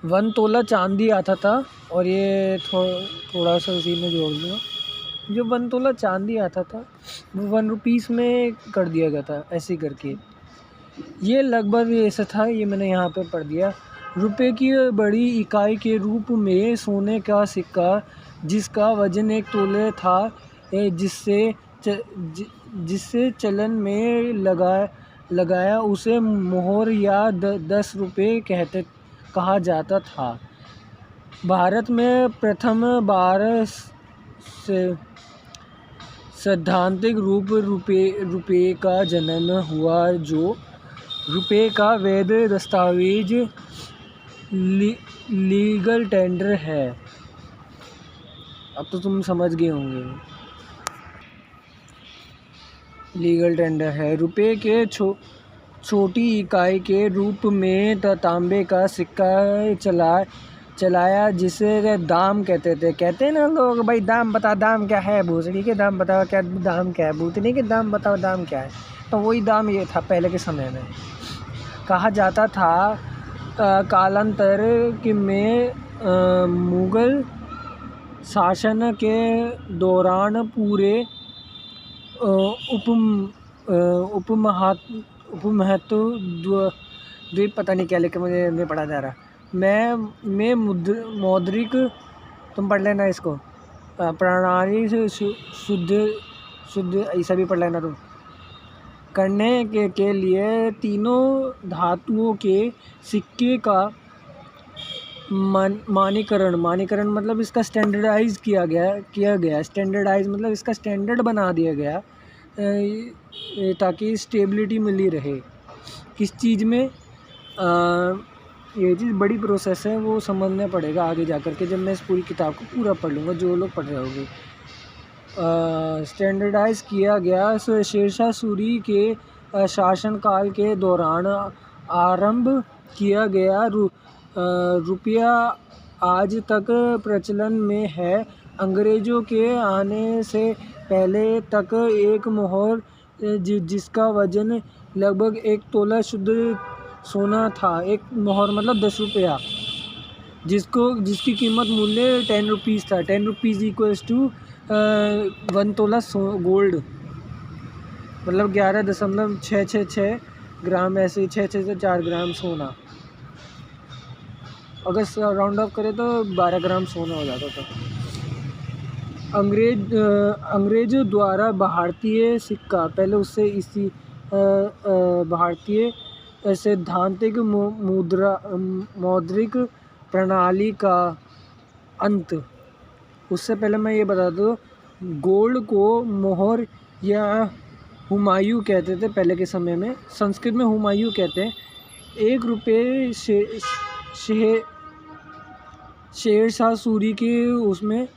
1 तोला चांदी आता था, और ये थोड़ा सा उसी में जोड़ दूँगा। जो 1 तोला चांदी आता था वो 1 रुपीस में कर दिया गया था, ऐसे करके। ये लगभग ऐसा था, ये मैंने यहाँ पे पढ़ दिया। रुपए की बड़ी इकाई के रूप में सोने का सिक्का जिसका वजन 1 तोले था, जिससे चलन में लगाया उसे मोहर या 10 रुपये कहा जाता था। भारत में प्रथम बार सैद्धांतिक रूप रुपये का जन्म हुआ, जो रुपये का वैध दस्तावेज लीगल टेंडर है। अब तो तुम समझ गए होंगे, लीगल टेंडर है। रुपये के छोटी इकाई के रूप में तांबे का सिक्का चलाया, जिसे दाम कहते हैं ना लोग, भाई दाम बता, दाम क्या है, भूसड़ी के दाम बताओ, क्या दाम क्या है, भूतनी के दाम बताओ, दाम क्या है। तो वही दाम ये था पहले के समय में, कहा जाता था। कालांतर में मुगल शासन के दौरान पूरे उपमहाद्वीप द्वीप, पता नहीं क्या लिखा, मुझे नहीं पढ़ा जा रहा। मैं मौद्रिक, तुम पढ़ लेना इसको, प्रणाली से शुद्ध ऐसा भी पढ़ लेना तुम, करने के लिए तीनों धातुओं के सिक्के का मानकीकरण मतलब इसका स्टैंडर्डाइज किया गया। स्टैंडर्डाइज मतलब इसका स्टैंडर्ड बना दिया गया, ताकि स्टेबिलिटी मिली रहे। किस चीज़ में? ये चीज़ बड़ी प्रोसेस है, वो समझना पड़ेगा आगे जा कर के, जब मैं इस पूरी किताब को पूरा पढ़ लूँगा, जो लोग पढ़ रहे होंगे। स्टैंडर्डाइज किया गया शेरशाह सूरी के शासनकाल के दौरान आरंभ किया गया। रुपया आज तक प्रचलन में है। अंग्रेज़ों के आने से पहले तक एक मोहर जिसका वजन लगभग 1 तोला शुद्ध सोना था, एक मोहर मतलब 10 रुपया, जिसकी कीमत मूल्य 10 रुपीज़ था। 10 रुपीज़ इक्वल्स टू 1 तोला गोल्ड, मतलब 11.666 ग्राम, ऐसे 6 से 4 ग्राम सोना। अगर राउंड ऑफ करें तो 12 ग्राम सोना हो जाता था। अंग्रेज द्वारा भारतीय सिक्का, पहले उससे इसी भारतीय सैद्धांतिक मौद्रिक प्रणाली का अंत। उससे पहले मैं ये बता दूँ, गोल्ड को मोहर या हुमायूं कहते थे पहले के समय में, संस्कृत में हुमायूं कहते हैं। 1 रुपये शेरशाह सूरी के उसमें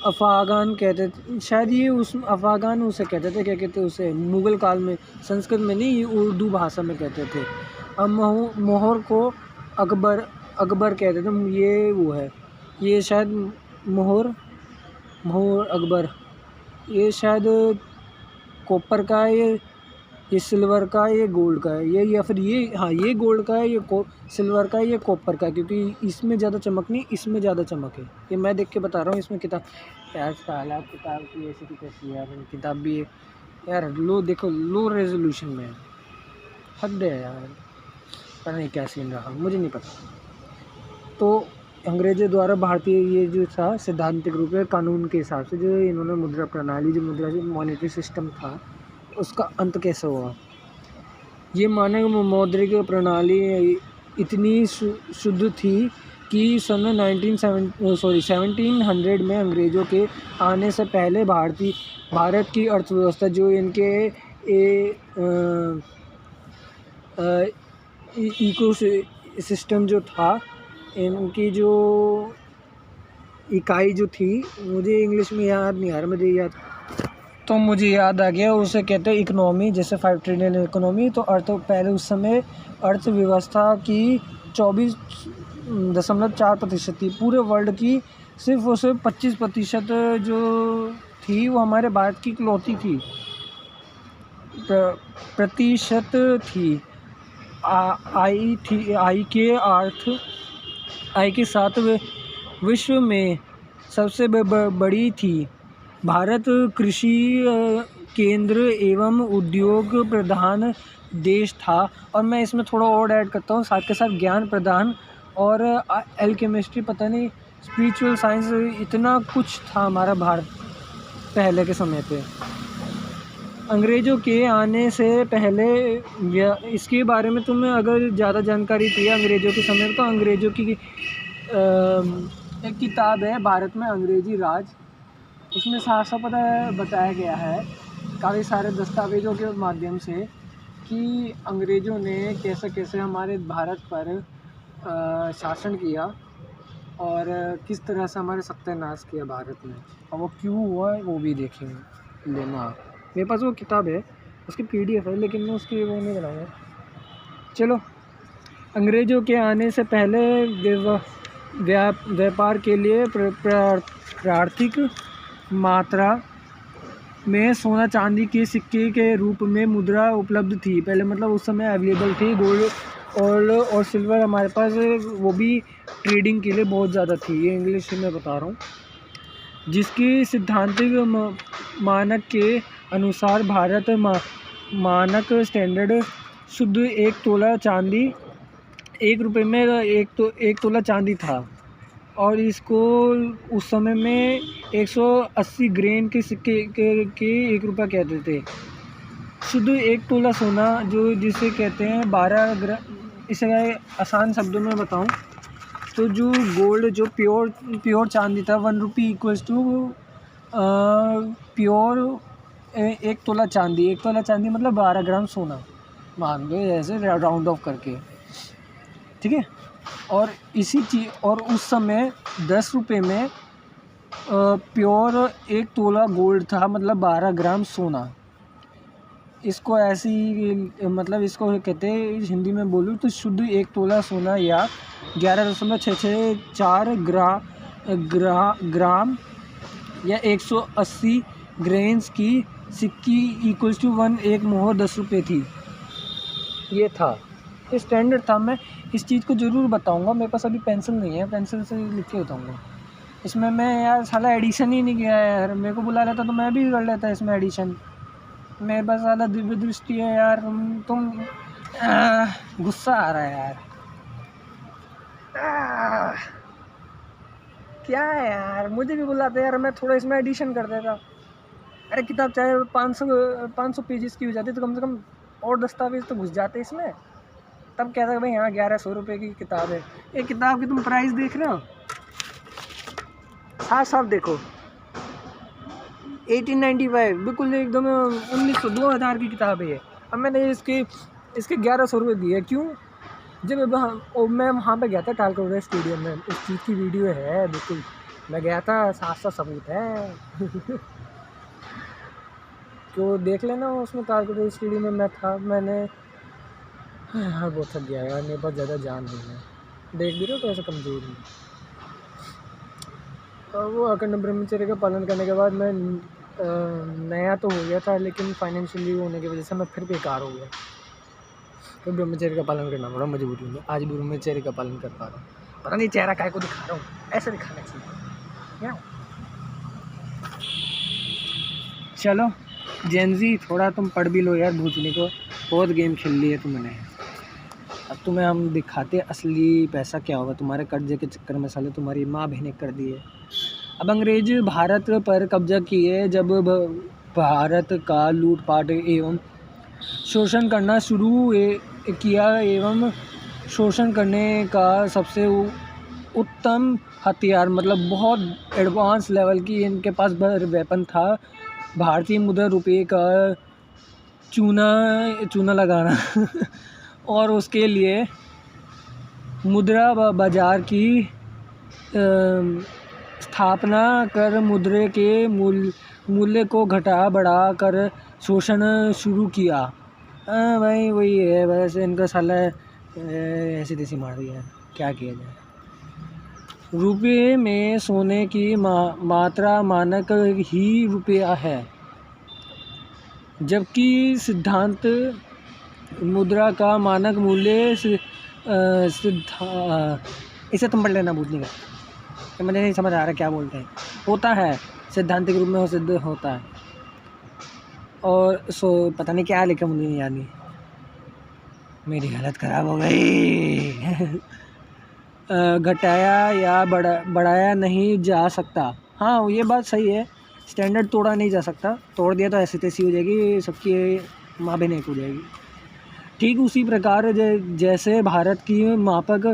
अफ़गान कहते थे, शायद ये उस अफ़गान उसे कहते थे, क्या कहते उसे, मुग़ल काल में, संस्कृत में नहीं, ये उर्दू भाषा में कहते थे। अब मोहर को अकबर कहते थे, ये वो है, ये शायद मोहर अकबर, ये शायद कॉपर का है, ये सिल्वर का है, ये गोल्ड का है, ये या फिर ये, हाँ ये गोल्ड का है, ये सिल्वर का है, ये कॉपर का है, क्योंकि इसमें ज़्यादा चमक नहीं, इसमें ज़्यादा चमक है। ये मैं देख के बता रहा हूँ। इसमें किताब यार, साला किताब की ऐसी की कैसी यार, किताब भी यार लो, देखो लो रेजोल्यूशन में है, हद है यार, पता नहीं क्या सीन रहा, मुझे नहीं पता। तो अंग्रेज़ों द्वारा भारतीय ये जो था सैद्धांतिक रूप में कानून के हिसाब से जो इन्होंने मुद्रा प्रणाली, जो मुद्रा मॉनेटरी सिस्टम था, उसका अंत कैसे हुआ। ये मानक मौद्रिक प्रणाली इतनी शुद्ध थी कि सन 1700 में अंग्रेज़ों के आने से पहले भारत की अर्थव्यवस्था, जो इनके इको सिस्टम जो था, इनकी जो इकाई जो थी, मुझे इंग्लिश में याद नहीं आ रहा, मुझे याद आ गया, उसे कहते हैं इकोनॉमी। जैसे 5 ट्रिलियन इकोनॉमी, तो पहले उस समय अर्थव्यवस्था की 24.4% थी पूरे वर्ल्ड की। सिर्फ और सिर्फ 25% जो थी वो हमारे भारत की इकलौती थी प्रतिशत थी। आई के अर्थ आय के साथ विश्व में सबसे बड़ी थी। भारत कृषि केंद्र एवं उद्योग प्रधान देश था। और मैं इसमें थोड़ा और ऐड करता हूँ, साथ के साथ ज्ञान प्रदान और एल्केमिस्ट्री, पता नहीं स्पिरिचुअल साइंस, इतना कुछ था हमारा भारत पहले के समय पे। अंग्रेज़ों के आने से पहले इसके बारे में तुम्हें अगर ज़्यादा जानकारी चाहिए अंग्रेज़ों के समय में, तो अंग्रेज़ों की एक किताब है भारत में अंग्रेज़ी राज, उसमें साफ साफ बताया गया है काफ़ी सारे दस्तावेज़ों के माध्यम से कि अंग्रेज़ों ने कैसे कैसे हमारे भारत पर शासन किया और किस तरह से हमारे सत्यानाश किया भारत में, और वो क्यों हुआ है वो भी देखेंगे। लेना मेरे पास वो किताब है, उसकी PDF है, लेकिन मैं उसकी वो नहीं बनाऊँगा। चलो, अंग्रेज़ों के आने से पहले व्यापार के लिए प्राकृतिक मात्रा में सोना चांदी के सिक्के के रूप में मुद्रा उपलब्ध थी। पहले मतलब उस समय अवेलेबल थी। गोल्ड और सिल्वर हमारे पास, वो भी ट्रेडिंग के लिए बहुत ज़्यादा थी। ये इंग्लिश में बता रहा हूँ। जिसकी सिद्धांतिक मानक के अनुसार भारत मानक स्टैंडर्ड शुद्ध 1 तोला चांदी 1 रुपये में 1 तोला चांदी था, और इसको उस समय में 180 ग्रेन के सिक्के के 1 रुपया कहते थे। शुद्ध 1 तोला सोना जो जिसे कहते हैं 12 ग्राम। इसे आसान शब्दों में बताऊं तो जो गोल्ड, जो प्योर चांदी था, 1 रुपी इक्वल्स टू प्योर 1 तोला चांदी। 1 तोला चांदी मतलब 12 ग्राम सोना मान लो, ऐसे राउंड ऑफ करके, ठीक है। और इसी चीज़, और उस समय 10 रुपये में प्योर 1 तोला गोल्ड था, मतलब 12 ग्राम सोना। इसको ऐसी मतलब इसको कहते हैं, हिंदी में बोलूँ तो शुद्ध 1 तोला सोना या 11.664 ग्राम या 180 ग्रेन्स की सिक्की इक्वल्स टू 1 मोहर 10 रुपये थी। ये था, ये स्टैंडर्ड था। मैं इस चीज़ को ज़रूर बताऊंगा, मेरे पास अभी पेंसिल नहीं है, पेंसिल से लिख के बताऊंगा। इसमें मैं यार साला एडिशन ही नहीं किया है यार, मेरे को बुला लेता तो मैं भी कर लेता इसमें एडिशन। मेरे पास ज़्यादा दिव्य दृष्टि है यार, तुम गुस्सा आ रहा है यार। क्या है यार, मुझे भी बुलाते यार, मैं थोड़ा इसमें एडिशन कर देता। अरे किताब चाहे 500 पेजेस की हो जाती तो कम से कम और दस्तावेज तो घुस जाते इसमें। तब कहता भाई हाँ 1100 रुपये की किताब है। ये किताब की तुम प्राइस देख रहे हो, साफ देखो 1895, बिल्कुल एकदम 2000 की किताब है ये। अब मैंने इसके 1100 रुपये दिए। क्यों? जब मैं वहाँ पे गया था टालकोटा स्टेडियम में, उस चीज़ की वीडियो है, बिल्कुल मैं गया था, साफ सबूत है। तो देख लेना, उसमें टालकोटा स्टेडियम में मैं था। मैंने हाँ बहुत थक गया यार, मेरे पास ज़्यादा जान नहीं है, देख भी रहे हो तो ऐसा कमज़ोर हूँ। और वो अखंड ब्रह्मचर्य का पालन करने के बाद मैं नया तो हो गया था, लेकिन फाइनेंशियली होने की वजह से मैं फिर बेकार हो गया। तो ब्रह्मचर्य का पालन करना पड़ा मजबूरी में। आज भी ब्रह्मचर्य का पालन कर पा रहा हूँ। पता नहीं चेहरा काय को दिखा रहा हूँ, ऐसे दिखाना चाहिए क्या। चलो जेनजी, थोड़ा तुम पढ़ भी लो यार, भूतनी को बहुत गेम खेल ली है तुमने। अब तुम्हें हम दिखाते असली पैसा क्या होगा। तुम्हारे कर्जे के चक्कर में साले तुम्हारी माँ बहनें कर दी है। अब अंग्रेज भारत पर कब्जा किए जब भारत का लूटपाट एवं शोषण करना शुरू किया, एवं शोषण करने का सबसे उत्तम हथियार, मतलब बहुत एडवांस लेवल की इनके पास वेपन था, भारतीय मुद्रा रुपये का चूना लगाना। और उसके लिए मुद्रा बाजार की स्थापना कर मुद्रे के मूल्य को घटा बढ़ा कर शोषण शुरू किया। भाई वही है, वैसे इनका साला ऐसी तैसी मार दिया है, क्या किया जाए। रुपये में सोने की मात्रा मानक ही रुपया है, जबकि सिद्धांत मुद्रा का मानक मूल्य इसे तुम पढ़ लेना भूतनी का, कि मुझे नहीं समझ आ रहा क्या बोलते हैं। होता है सिद्धांतिक रूप में वो सिद्ध होता है। और पता नहीं क्या लिखा, मुझे नहीं याद नहीं, मेरी हालत ख़राब हो गई। घटाया या बढ़ाया नहीं जा सकता। हाँ, ये बात सही है, स्टैंडर्ड तोड़ा नहीं जा सकता, तोड़ दिया तो ऐसी तैसी हो जाएगी, सबकी माँ भी नहीं हो जाएगी। ठीक उसी प्रकार जैसे भारत की मापक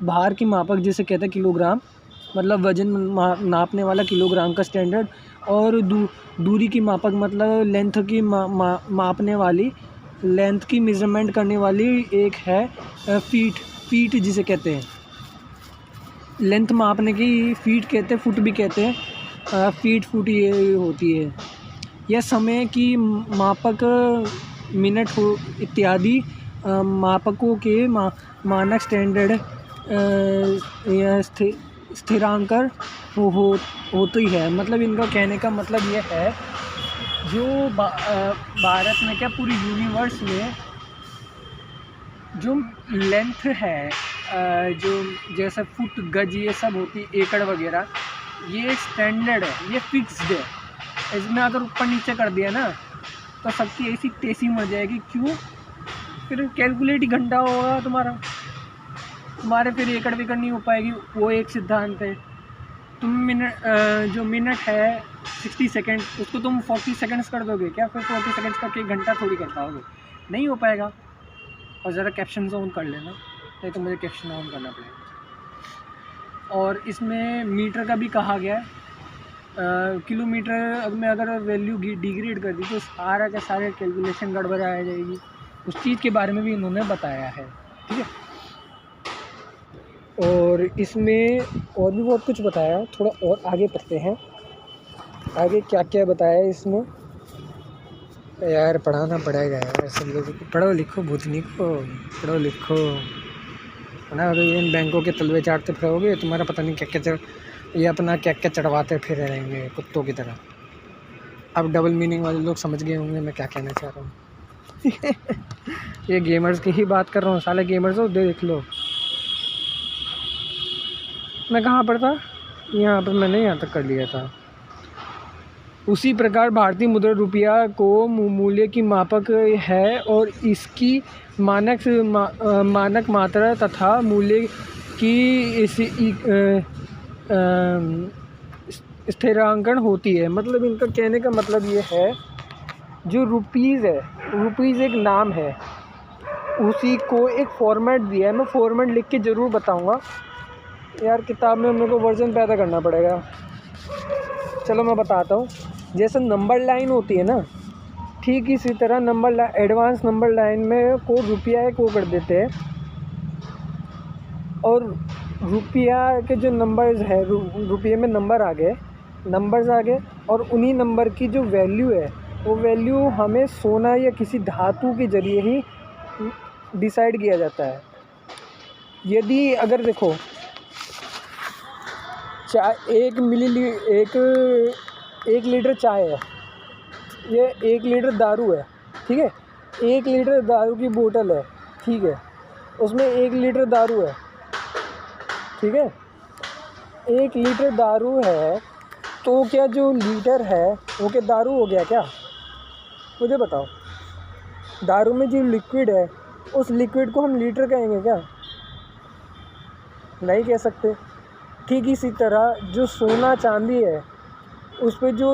भार की मापक जिसे कहते हैं किलोग्राम, मतलब वजन नापने वाला किलोग्राम का स्टैंडर्ड, और दूरी की मापक मतलब लेंथ की मापने वाली, लेंथ की मेजरमेंट करने वाली एक है फीट जिसे कहते हैं। लेंथ मापने की फीट कहते हैं, फुट भी कहते हैं, फुट ये होती है। यह समय की मापक मिनट हो इत्यादि मापकों के मानक स्टैंडर्ड या स्थिरांकर होती है। मतलब इनका कहने का मतलब ये है, जो भारत में क्या पूरी यूनिवर्स में जो लेंथ है, जो जैसे फुट गज ये सब होती, एकड़ वगैरह, ये स्टैंडर्ड है, ये फिक्स्ड है। इसमें अगर ऊपर नीचे कर दिया ना तो सबकी ऐसी तेजी मर जाएगी। क्यों? फिर कैलकुलेट ही घंटा होगा तुम्हारे फिर एकड़ विकड़ नहीं हो पाएगी। वो एक सिद्धांत है। तुम जो मिनट है 60 सेकेंड, उसको तुम 40 सेकेंड्स कर दोगे क्या? फिर 40 सेकेंड्स करके एक घंटा थोड़ी कर पाओगे, नहीं हो पाएगा। और ज़रा कैप्शन ऑन कर लेना, नहीं तो मुझे कैप्शन ऑन करना पड़ेगा। और इसमें मीटर का भी कहा गया है। किलोमीटर में अगर वैल्यू डिग्रेड कर दी तो सारा का सारे कैलकुलेशन गड़बड़ा जाएगी। उस चीज़ के बारे में भी इन्होंने बताया है, ठीक है। और इसमें और भी बहुत कुछ बताया, थोड़ा और आगे पढ़ते हैं, आगे क्या क्या बताया है इसमें। यार पढ़ाना पड़ेगा यार, सब लोगों को पढ़ो लिखो, भूतनी को पढ़ो लिखो ना। अगर इन बैंकों के तलवे चाटते फिरोगे, तुम्हारा पता नहीं क्या क्या ये अपना क्या क्या चढ़वाते फिर रहेंगे कुत्तों की तरह। अब डबल मीनिंग वाले लोग समझ गए होंगे मैं क्या कहना चाह रहा हूँ। ये गेमर्स की ही बात कर रहा हूँ, साले गेमर्स हो, देख लो। मैं कहाँ पर था? यहाँ पर मैंने यहाँ तक कर लिया था। उसी प्रकार भारतीय मुद्रा रुपया को मूल्य की मापक है और इसकी मानक मात्रा तथा मूल्य की स्थिरांकन होती है। मतलब इनका कहने का मतलब ये है, जो रुपीज़ है, रुपीज़ एक नाम है, उसी को एक फॉर्मेट दिया है। मैं फॉर्मेट लिख के ज़रूर बताऊंगा यार, किताब में मेरे को वर्जन पैदा करना पड़ेगा। चलो मैं बताता हूँ। जैसे नंबर लाइन होती है ना, ठीक इसी तरह एडवांस नंबर लाइन में को रुपया को कर देते हैं, और रुपया के जो नंबर्स है, रुपये में नंबर्स आ गए, और उन्हीं नंबर की जो वैल्यू है, वो वैल्यू हमें सोना या किसी धातु के ज़रिए ही डिसाइड किया जाता है। यदि अगर देखो, एक लीटर चाय है, ये 1 लीटर दारू है, ठीक है। 1 लीटर दारू की बोतल है, ठीक है, उसमें 1 लीटर दारू है, ठीक है। 1 लीटर दारू है, तो क्या जो लीटर है वो क्या दारू हो गया क्या? मुझे बताओ। दारू में जो लिक्विड है, उस लिक्विड को हम लीटर कहेंगे क्या? नहीं कह सकते। ठीक इसी तरह जो सोना चांदी है, उस पे जो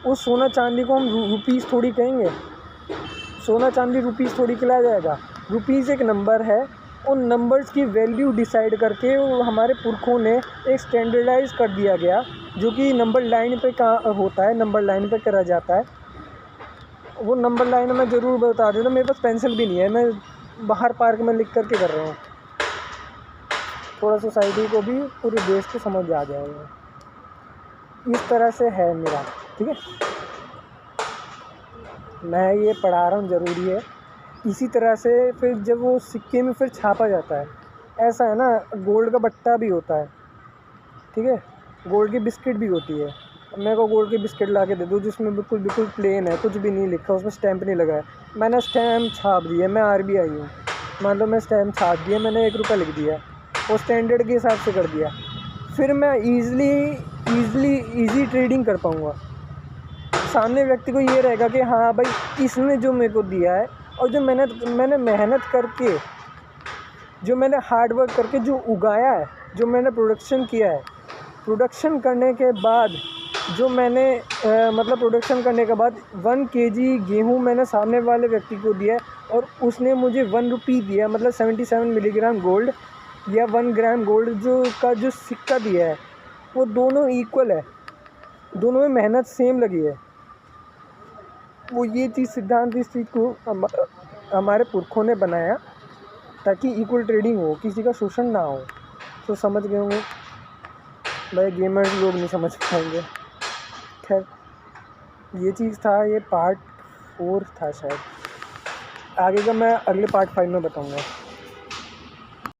उस सोना चांदी को हम रुपीज़ थोड़ी कहेंगे। सोना चांदी रुपीज़ थोड़ी खिलाया जाएगा। रुपीज़ एक नंबर है, उन नंबर्स की वैल्यू डिसाइड करके वो हमारे पुरखों ने एक स्टैंडर्डाइज कर दिया गया, जो कि नंबर लाइन पे कहाँ होता है, नंबर लाइन पे करा जाता है। वो नंबर लाइन मैं ज़रूर बता देता, मेरे पास पेंसिल भी नहीं है, मैं बाहर पार्क में लिख करके कर रहा हूँ। थोड़ा सोसाइटी को भी, पूरे देश को समझ आ जाएगा। इस तरह से है मेरा, ठीक है। मैं ये पढ़ा रहा हूँ, ज़रूरी है। इसी तरह से फिर जब वो सिक्के में फिर छापा जाता है, ऐसा है ना, गोल्ड का बट्टा भी होता है, ठीक है। गोल्ड की बिस्किट भी होती है। मेरे को गोल्ड की बिस्किट ला के दे दो जिसमें बिल्कुल प्लेन है, कुछ भी नहीं लिखा, उसमें स्टैंप नहीं लगा है, मैंने स्टैंप छाप दिया, मैं RBI हूँ, मान लो मैं स्टैम्प छाप दिया, मैंने 1 रुपया लिख दिया और स्टैंडर्ड के हिसाब से कर दिया, फिर मैं ईज़ी ट्रेडिंग कर पाऊँगा। सामने व्यक्ति को ये रहेगा कि हाँ भाई इसने जो मेरे को दिया है और जो मैंने मेहनत करके, जो मैंने हार्ड वर्क करके जो उगाया है, जो मैंने प्रोडक्शन किया है, प्रोडक्शन करने के बाद जो मैंने प्रोडक्शन करने के बाद 1 केजी गेहूँ मैंने सामने वाले व्यक्ति को दिया है और उसने मुझे 1 रुपी दिया, मतलब 77 मिलीग्राम गोल्ड या 1 ग्राम गोल्ड जो सिक्का दिया है, वो दोनों इक्वल है, दोनों में मेहनत सेम लगी है। वो ये चीज़ सिद्धांत इस चीज़ को हमारे पुरखों ने बनाया ताकि इक्वल ट्रेडिंग हो, किसी का शोषण ना हो। तो समझ गए होंगे भाई, गेमर्स लोग नहीं समझ पाएंगे। खैर ये चीज़ था, ये पार्ट 4 था शायद, आगे का मैं अगले पार्ट 5 में बताऊंगा।